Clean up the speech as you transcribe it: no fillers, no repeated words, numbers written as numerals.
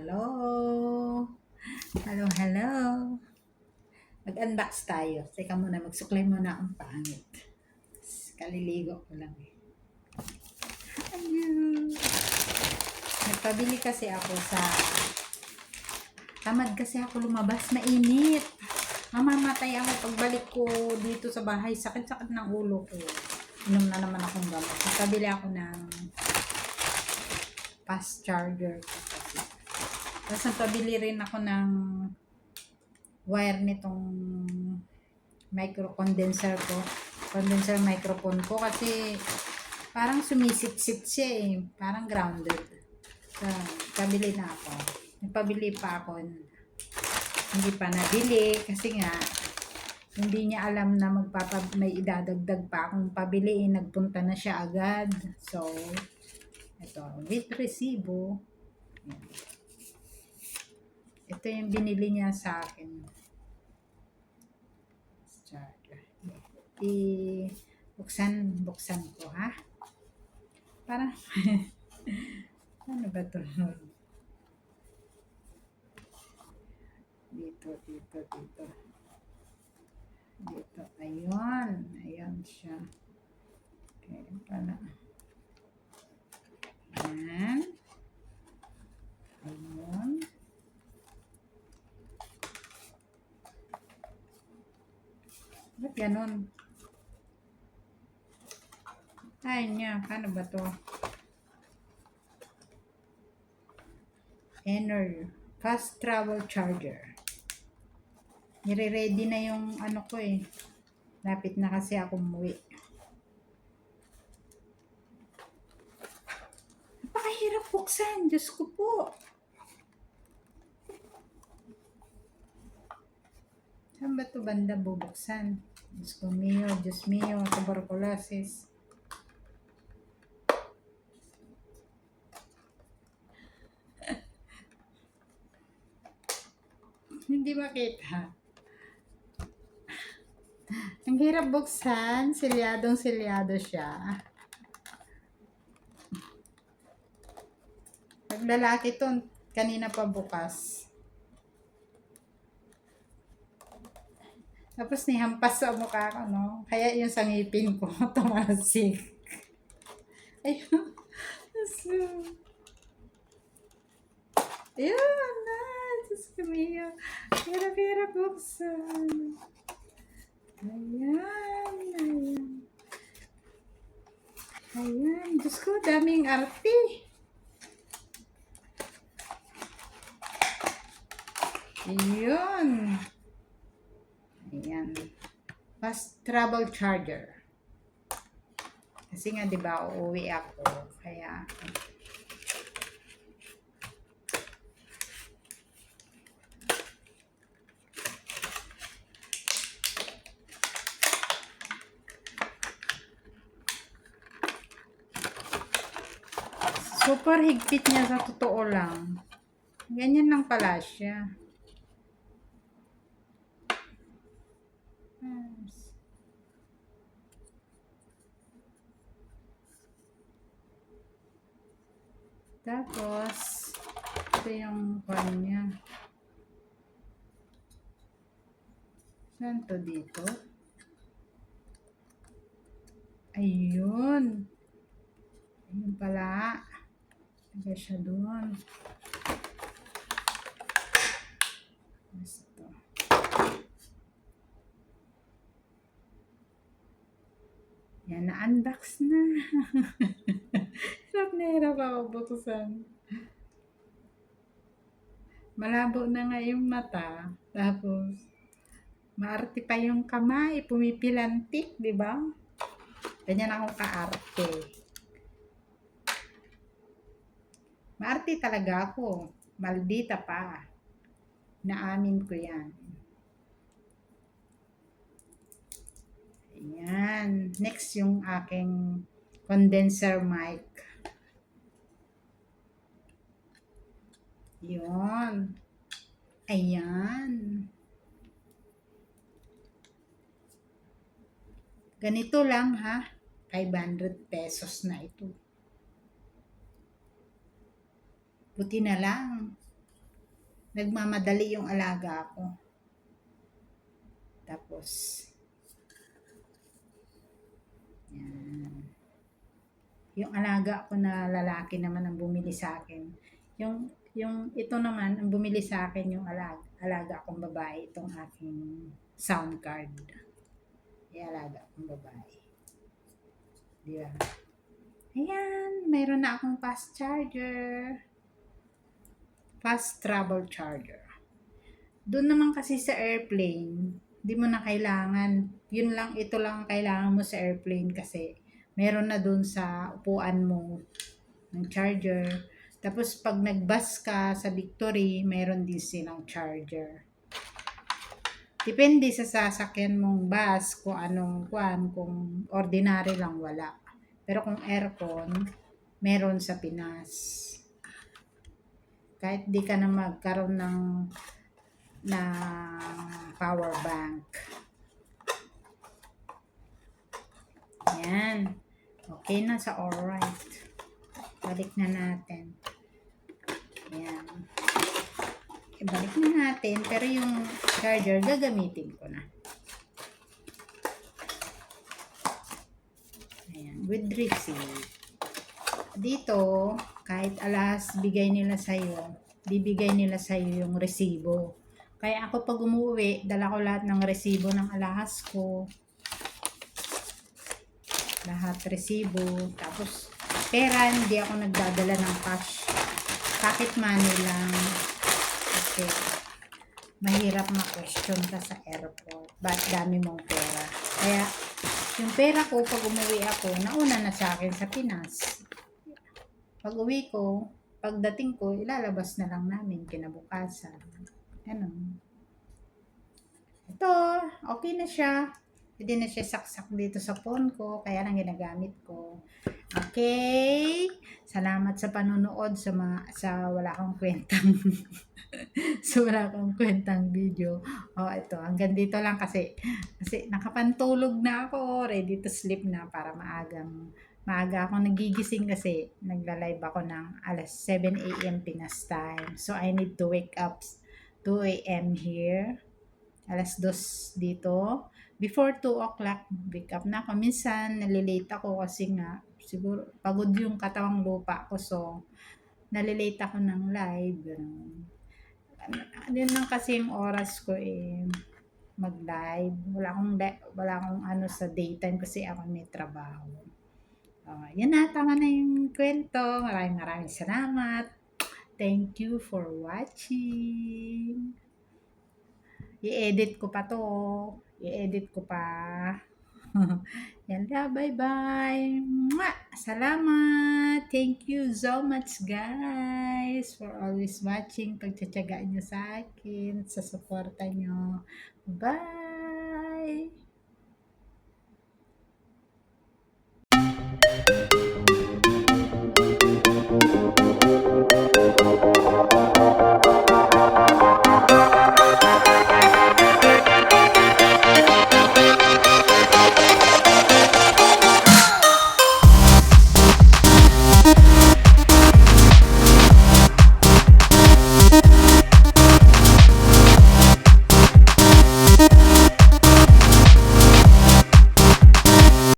Hello! Hello! Mag-unbox tayo. Teka muna, magsuklay muna ang pangit. Kaliligo ko lang eh. Ayun. Nagpabili kasi ako sa... Tamad kasi ako lumabas, mainit. Mamamatay ako pagbalik ko dito sa bahay. Sakit-sakit ng ulo ko. Inom na naman akong gamot. Nagpabili ako ng fast charger ko kasi. Tapos nagpabili rin ako ng wire nitong micro condenser ko. Condenser microphone ko kasi parang sumisip-sip siya eh. Parang grounded. So, pabili na ako. Nagpabili pa ako. Hindi pa nabili kasi nga hindi niya alam na may idadagdag pa akong pabiliin. Nagpunta na siya agad. So, ito, with resibo. Ito yung binili niya sa akin. Buksan ko ha. Para ano ba to? Dito. Ayun siya. Okay, para. Ayan. Ayun. Ba't ganun? Ay niya, paano ba to? Fast travel charger. Nire-ready na yung ano ko eh. Lapit na kasi ako umuwi. Napakahirap buksan. Diyos ko po. Saan ba ito banda bubuksan? Diyos mio, tuberculosis. Hindi makita. Ang hirap buksan. Silyadong-silyado siya. Paglalaki to, kanina pa bukas. Tapos nihampas sa mukha ko, no? Kaya yung sa ngipin ko, tumalsik. Ayun. Ayun na. Diyos ko miyo. Hirap buksan. Ayan. Diyos ko, daming arte. Ayun. Ayan. Fast travel charger. Kasi nga, di ba, uuwi ako. Kaya, super higpit niya sa totoo lang. Ganyan lang pala siya. Tapos, ito yung kanya. Saan to dito? Ayun. Ayun pala. Lagay siya doon. Ito. Yan, na-unbox na. Hirap ako buksan. Malabo na nga yung mata. Tapos, maarte pa yung kamay. Pumipilantik, di ba? Ganyan akong kaarte. Maarte talaga ako. Maldita pa. Naamin ko yan. Ayan. Next yung aking condenser mic. Yun. Ayan. Ganito lang ha. 500 pesos na ito. Buti na lang. nagmamadali yung alaga ko. Tapos, yan. Yung alaga ko na lalaki naman ang bumili sa akin. Yung ito naman, ang bumili sa akin yung alaga kong babae, itong aking sound card. Yung alaga kong babae. Di ba? Ayan, mayroon na akong fast charger. Fast travel charger. Doon naman kasi sa airplane, di mo na kailangan. Yun lang, ito lang ang kailangan mo sa airplane kasi meron na doon sa upuan mo ng charger. Tapos pag nag-bus ka sa Victory, meron din silang charger. Depende sa sasakyan mong bus kung anong kung ordinary lang wala. Pero kung aircon, meron sa Pinas. Kahit di ka na magkaroon ng power bank. Yan. Okay na sa alright. Balik na natin. Yan. Ibalik na natin. Pero yung charger, gagamitin ko na. Ayan. With receipt. Dito, kahit alas bigay nila sa'yo, bibigay nila sa'yo yung resibo. Kaya ako pag umuwi, dala ko lahat ng resibo ng alahas ko. Lahat resibo. Tapos, pera, hindi ako nagdadala ng cash. Pocket money lang. Kasi, mahirap ma-question ka sa airport. Ba't dami mong pera? Kaya, yung pera ko, pag umuwi ako, nauna na sa akin sa Pinas. Pag uwi ko, pagdating ko, ilalabas na lang namin kinabukasan. Ganun. Ito, okay na siya. Pwede na siya saksak dito sa phone ko, kaya lang ginagamit ko. Okay? Salamat sa panonood sa wala akong kwentang wala akong kwentang video. Ito, hanggang dito lang kasi nakapantulog na ako, ready to sleep na para maaga akong nagigising kasi nagla-live ako ng alas 7 a.m. Pinas time. So, I need to wake up 2 a.m. here. Alas 2 dito. Before 2 o'clock, wake up na ako. Minsan, nalilate ako kasi nga, siguro, pagod yung katawang lupa ko. So, nalilate ako ng live. Yun lang kasi yung oras ko mag-live. Wala akong ano sa daytime kasi ako may trabaho. Yan na, tama na yung kwento. Maraming salamat. Thank you for watching. I-edit ko pa to. I-edit ko pa. Yan na, bye-bye. Mwah! Salamat. Thank you so much, guys, for always watching. Pagtsatsagaan nyo sa akin, sa suporta nyo. Bye!